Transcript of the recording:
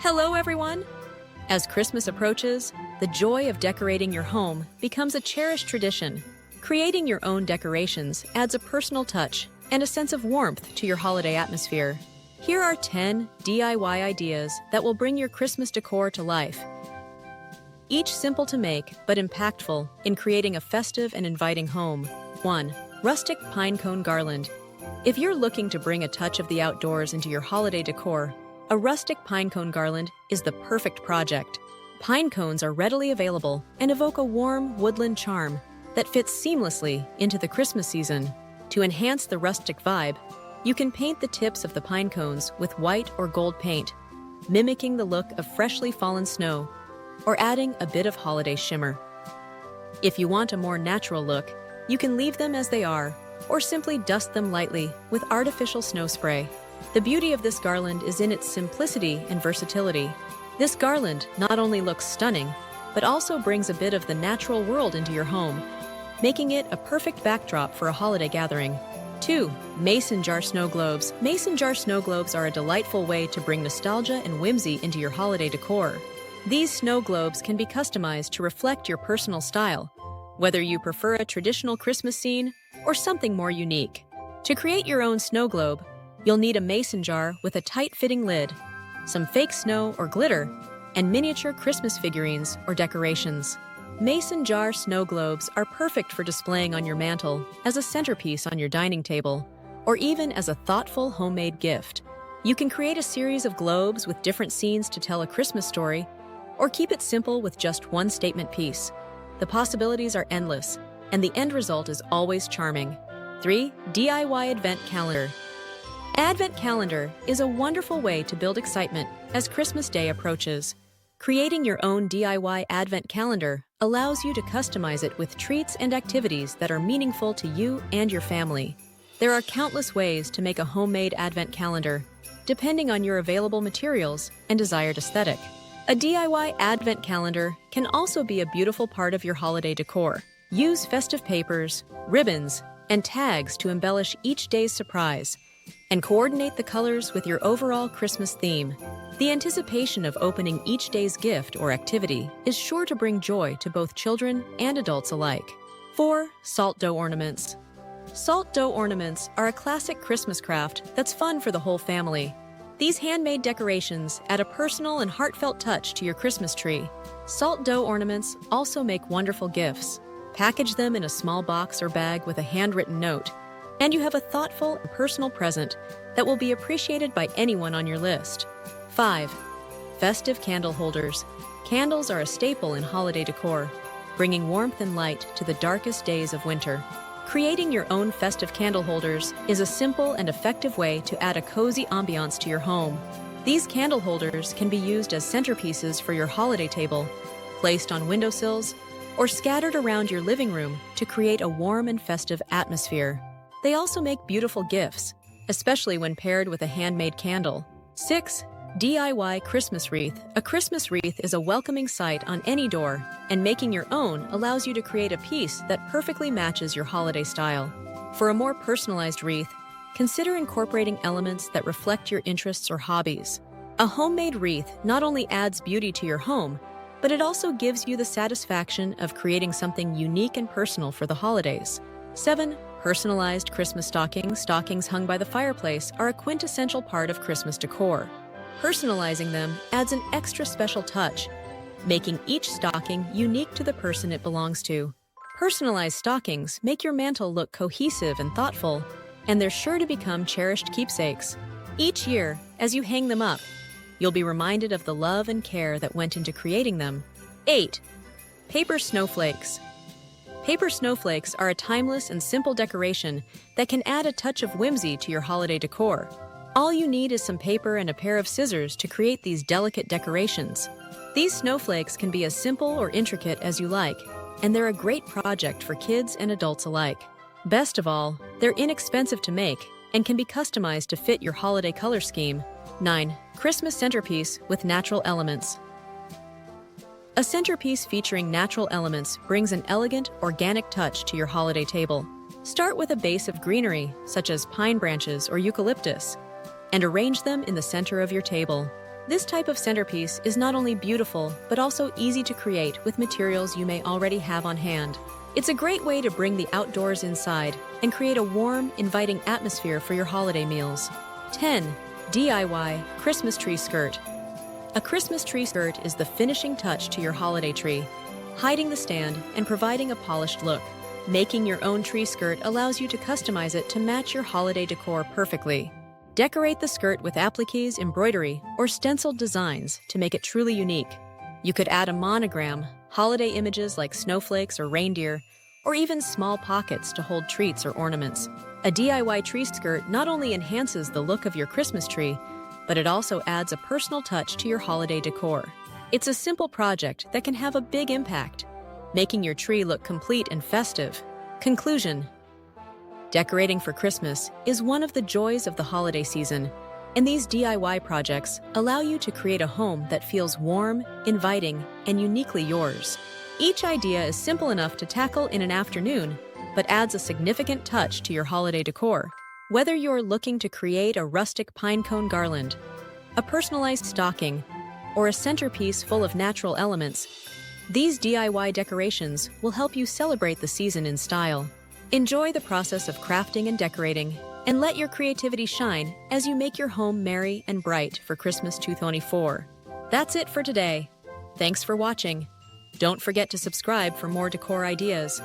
Hello, everyone! As Christmas approaches, the joy of decorating your home becomes a cherished tradition. Creating your own decorations adds a personal touch and a sense of warmth to your holiday atmosphere. Here are 10 DIY ideas that will bring your Christmas decor to life. Each simple to make, but impactful in creating a festive and inviting home. 1. Rustic pine cone garland. If you're looking to bring a touch of the outdoors into your holiday decor, a rustic pine cone garland is the perfect project. Pine cones are readily available and evoke a warm, woodland charm that fits seamlessly into the Christmas season. To enhance the rustic vibe, you can paint the tips of the pine cones with white or gold paint, mimicking the look of freshly fallen snow, or adding a bit of holiday shimmer. If you want a more natural look, you can leave them as they are, or simply dust them lightly with artificial snow spray. The beauty of this garland is in its simplicity and versatility. This garland not only looks stunning, but also brings a bit of the natural world into your home, making it a perfect backdrop for a holiday gathering. 2. Mason jar snow globes. Mason jar snow globes are a delightful way to bring nostalgia and whimsy into your holiday decor. These snow globes can be customized to reflect your personal style, whether you prefer a traditional Christmas scene or something more unique. To create your own snow globe, you'll need a mason jar with a tight-fitting lid, some fake snow or glitter, and miniature Christmas figurines or decorations. Mason jar snow globes are perfect for displaying on your mantle, as a centerpiece on your dining table, or even as a thoughtful homemade gift. You can create a series of globes with different scenes to tell a Christmas story, or keep it simple with just one statement piece. The possibilities are endless, and the end result is always charming. 3. DIY Advent Calendar. Advent calendar is a wonderful way to build excitement as Christmas Day approaches. Creating your own DIY Advent calendar allows you to customize it with treats and activities that are meaningful to you and your family. There are countless ways to make a homemade Advent calendar, depending on your available materials and desired aesthetic. A DIY Advent calendar can also be a beautiful part of your holiday decor. Use festive papers, ribbons, and tags to embellish each day's surprise, and coordinate the colors with your overall Christmas theme. The anticipation of opening each day's gift or activity is sure to bring joy to both children and adults alike. 4. Salt dough ornaments. Salt dough ornaments are a classic Christmas craft that's fun for the whole family. These handmade decorations add a personal and heartfelt touch to your Christmas tree. Salt dough ornaments also make wonderful gifts. Package them in a small box or bag with a handwritten note, and you have a thoughtful and personal present that will be appreciated by anyone on your list. 5. Festive candle holders. Candles are a staple in holiday decor, bringing warmth and light to the darkest days of winter. Creating your own festive candle holders is a simple and effective way to add a cozy ambiance to your home. These candle holders can be used as centerpieces for your holiday table, placed on windowsills, or scattered around your living room to create a warm and festive atmosphere. They also make beautiful gifts, especially when paired with a handmade candle. 6. DIY Christmas wreath. A Christmas wreath is a welcoming sight on any door, and making your own allows you to create a piece that perfectly matches your holiday style. For a more personalized wreath, consider incorporating elements that reflect your interests or hobbies. A homemade wreath not only adds beauty to your home, but it also gives you the satisfaction of creating something unique and personal for the holidays. 7. Personalized Christmas stockings. Stockings hung by the fireplace are a quintessential part of Christmas decor. Personalizing them adds an extra special touch, making each stocking unique to the person it belongs to. Personalized stockings make your mantle look cohesive and thoughtful, and they're sure to become cherished keepsakes. Each year, as you hang them up, you'll be reminded of the love and care that went into creating them. 8. Paper snowflakes. Paper snowflakes are a timeless and simple decoration that can add a touch of whimsy to your holiday decor. All you need is some paper and a pair of scissors to create these delicate decorations. These snowflakes can be as simple or intricate as you like, and they're a great project for kids and adults alike. Best of all, they're inexpensive to make and can be customized to fit your holiday color scheme. 9. Christmas centerpiece with natural elements. A centerpiece featuring natural elements brings an elegant, organic touch to your holiday table. Start with a base of greenery, such as pine branches or eucalyptus, and arrange them in the center of your table. This type of centerpiece is not only beautiful, but also easy to create with materials you may already have on hand. It's a great way to bring the outdoors inside and create a warm, inviting atmosphere for your holiday meals. 10. DIY Christmas Tree Skirt. A Christmas tree skirt is the finishing touch to your holiday tree, hiding the stand and providing a polished look. Making your own tree skirt allows you to customize it to match your holiday decor perfectly. Decorate the skirt with appliques, embroidery, or stenciled designs to make it truly unique. You could add a monogram, holiday images like snowflakes or reindeer, or even small pockets to hold treats or ornaments. A DIY tree skirt not only enhances the look of your Christmas tree, but it also adds a personal touch to your holiday decor. It's a simple project that can have a big impact, making your tree look complete and festive. Conclusion: decorating for Christmas is one of the joys of the holiday season, and these DIY projects allow you to create a home that feels warm, inviting, and uniquely yours. Each idea is simple enough to tackle in an afternoon, but adds a significant touch to your holiday decor. Whether you're looking to create a rustic pine cone garland, a personalized stocking, or a centerpiece full of natural elements, these DIY decorations will help you celebrate the season in style. Enjoy the process of crafting and decorating, and let your creativity shine as you make your home merry and bright for Christmas 2024. That's it for today. Thanks for watching. Don't forget to subscribe for more decor ideas.